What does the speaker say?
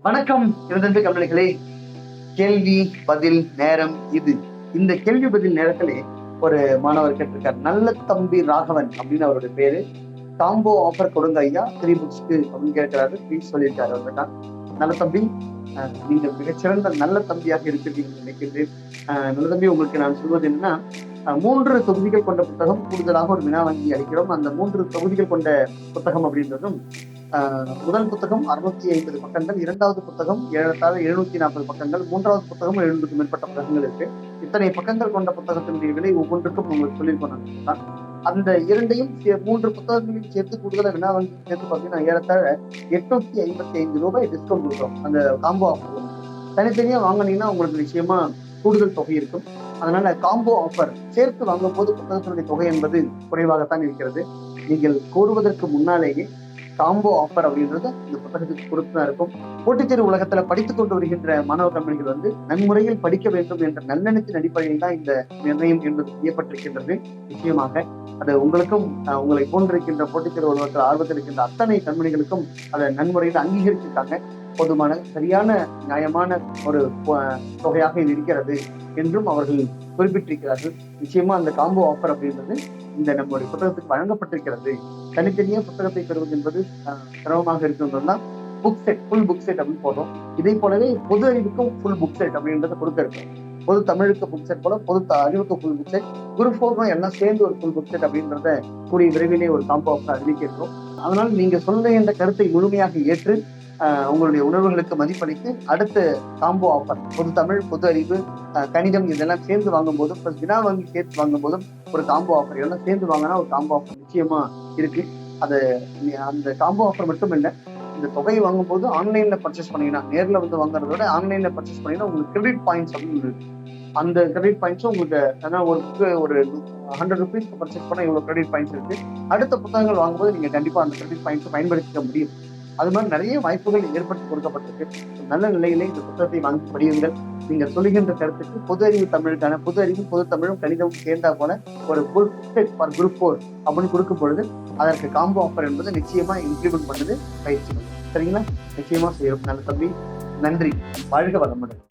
வணக்கம் இருந்தது கம்பெனிகளே. கேள்வி பதில் நேரம் இது. இந்த கேள்வி பதில் நேரத்திலே ஒரு மாணவர் கேட்டிருக்கார். நல்ல தம்பி ராகவன் அப்படின்னு அவருடைய பேரு. காம்போ ஆஃபர் கொடுங்க ஐயா 3 புக்ஸ்க்கு அப்படின்னு கேட்கிறாரு. ப்ளீஸ் சொல்லியிருக்காரு. அவர்தான் நல்ல தம்பி, நீங்கள் மிகச்சிறந்த நல்ல தம்பியாக இருக்கிறீங்க நினைக்கின்றேன். நல்ல தம்பி, உங்களுக்கு நான் சொல்வது என்னன்னா, 3 தொகுதிகள் கொண்ட புத்தகம் கூடுதலாக ஒரு வினா வங்கி அளிக்கிறோம். அந்த 3 தொகுதிகள் கொண்ட புத்தகம் அப்படின்றதும் முதல் புத்தகம் 650 பக்கங்கள், இரண்டாவது புத்தகம் 740 பக்கங்கள், மூன்றாவது புத்தகம் 700க்கும் மேற்பட்ட பக்கங்கள் இருக்கு. இத்தனை பக்கங்கள் கொண்ட புத்தகத்தினுடைய விலை ஒவ்வொன்றுக்கும் உங்களுக்கு சொல்லியிருக்கோம். அந்த இரண்டையும் 3 புத்தகங்களையும் சேர்த்து கூடுதலாக வினா வங்கி சேர்த்து பார்த்தீங்கன்னா ஏறத்தாழ 855 ரூபாய் டிஸ்கவுண்ட் கொடுக்குறோம். அந்த காம்போ ஆஃபர் தனித்தனியா வாங்கினீங்கன்னா உங்களுக்கு நிச்சயமா கூடுதல் தொகை இருக்கும். அதனால காம்போ ஆஃபர் சேர்த்து வாங்கும் போது புத்தகத்தினுடைய தொகை என்பது குறைவாகத்தான் இருக்கிறது. நீங்கள் கோருவதற்கு முன்னாலேயே காம்போ ஆஃபர் அப்படின்றது இந்த புத்தகத்துக்கு கொடுத்துதான் இருக்கும். போட்டித் தேர்வு உலகத்துல படித்துக் கொண்டு வருகின்ற மாணவ கம்பெனிகள் நன்முறையில் படிக்க வேண்டும் என்ற நல்லெண்ணத்தின் அடிப்படையில் தான் இந்த நிர்ணயம் என்பது செய்யப்பட்டிருக்கின்றது. நிச்சயமாக அது உங்களுக்கும் உங்களை போன்றிருக்கின்ற போட்டித் தேர்வு உலகத்தில் ஆர்வத்தில் இருக்கின்ற அத்தனை கம்பெனிகளுக்கும் அதை நன்முறையில் அங்கீகரிச்சிருக்காங்க. போதுமான சரியான நியாயமான ஒரு தொகையாக இது இருக்கிறது என்றும் அவர்கள் குறிப்பிட்டிருக்கிறார்கள். நிச்சயமா அந்த காம்போ ஆஃபர் அப்படின்றது இந்த நம்முடைய புத்தகத்துக்கு வழங்கப்பட்டிருக்கிறது. தனித்தனியா புத்தகத்தை பெறுவது என்பது சிரமமாக இருக்குன்றதுதான் book set, full book set அப்படின்னு போடுறோம். இதே போலவே பொது அறிவுக்கும் ஃபுல் புக் செட் அப்படின்றத கொடுக்க இருக்கோம். பொது தமிழுக்கு புக் செட் போல பொது அறிவுக்கு ஃபுல் புக் செட், குரூப் 4 எல்லாம் சேர்ந்து ஒரு ஃபுல் புக் செட் அப்படின்றத கூடிய விரைவிலே ஒரு காம்போ ஆஃபர் அறிவிக்க இருக்கோம். அதனால நீங்க சொல்லுகின்ற கருத்தை முழுமையாக ஏற்று உங்களுடைய உணர்வுகளுக்கு மதிப்பளித்து அடுத்த காம்போ ஆஃபர் பொது தமிழ், பொது அறிவு, கணிதம் இதெல்லாம் சேர்ந்து வாங்கும் போதும் வினா வங்கி சேர்த்து வாங்கும் போதும் ஒரு காம்போ ஆஃபர் இதெல்லாம் சேர்ந்து வாங்கினா ஒரு காம்போ ஆஃபர் நிச்சயமா இருக்கு. அது அந்த காம்போ ஆஃபர் மட்டும் இல்லை, இந்த தொகையை வாங்கும் போது ஆன்லைன்ல பர்ச்சேஸ் பண்ணீங்கன்னா, நேரில் வந்து வாங்குறத விட ஆன்லைன்ல பர்ச்சேஸ் பண்ணீங்கன்னா உங்களுக்கு கிரெடிட் பாயிண்ட்ஸ் அப்படின்னு இருக்கு. அந்த கிரெடிட் பாயிண்ட்ஸும் உங்களுக்கு ஒரு 100 ருபீஸ்க்கு பர்ச்சேஸ் பண்ணா இவ்வளவு கிரெடிட் பாயிண்ட்ஸ் இருக்கு. அடுத்த புத்தகங்கள் வாங்கும்போது நீங்க கண்டிப்பா அந்த கிரெடிட் பாயிண்ட்ஸ் பயன்படுத்திக்க முடியும். அது மாதிரி நிறைய வாய்ப்புகள் ஏற்படுத்தி கொடுக்கப்பட்டிருக்கு. நல்ல நிலையிலே இந்த புத்தகத்தை வாங்கி படியுங்கள். நீங்கள் சொல்லுகின்ற கருத்துக்கு பொது அறிவு தமிழுக்கான பொது அறிவும் பொது தமிழும் கணிதமும் சேர்ந்தா போல ஒரு குரூப் 4 அப்படின்னு கொடுக்கும் பொழுது அதற்கு காம்போ ஆஃபர் என்பது நிச்சயமா இம்ப்ளிமெண்ட் பண்ணது பயிற்சி. சரிங்களா? நிச்சயமா செய்யும் நல்ல தம்பி. நன்றி. வாழ்க வளமுடன்.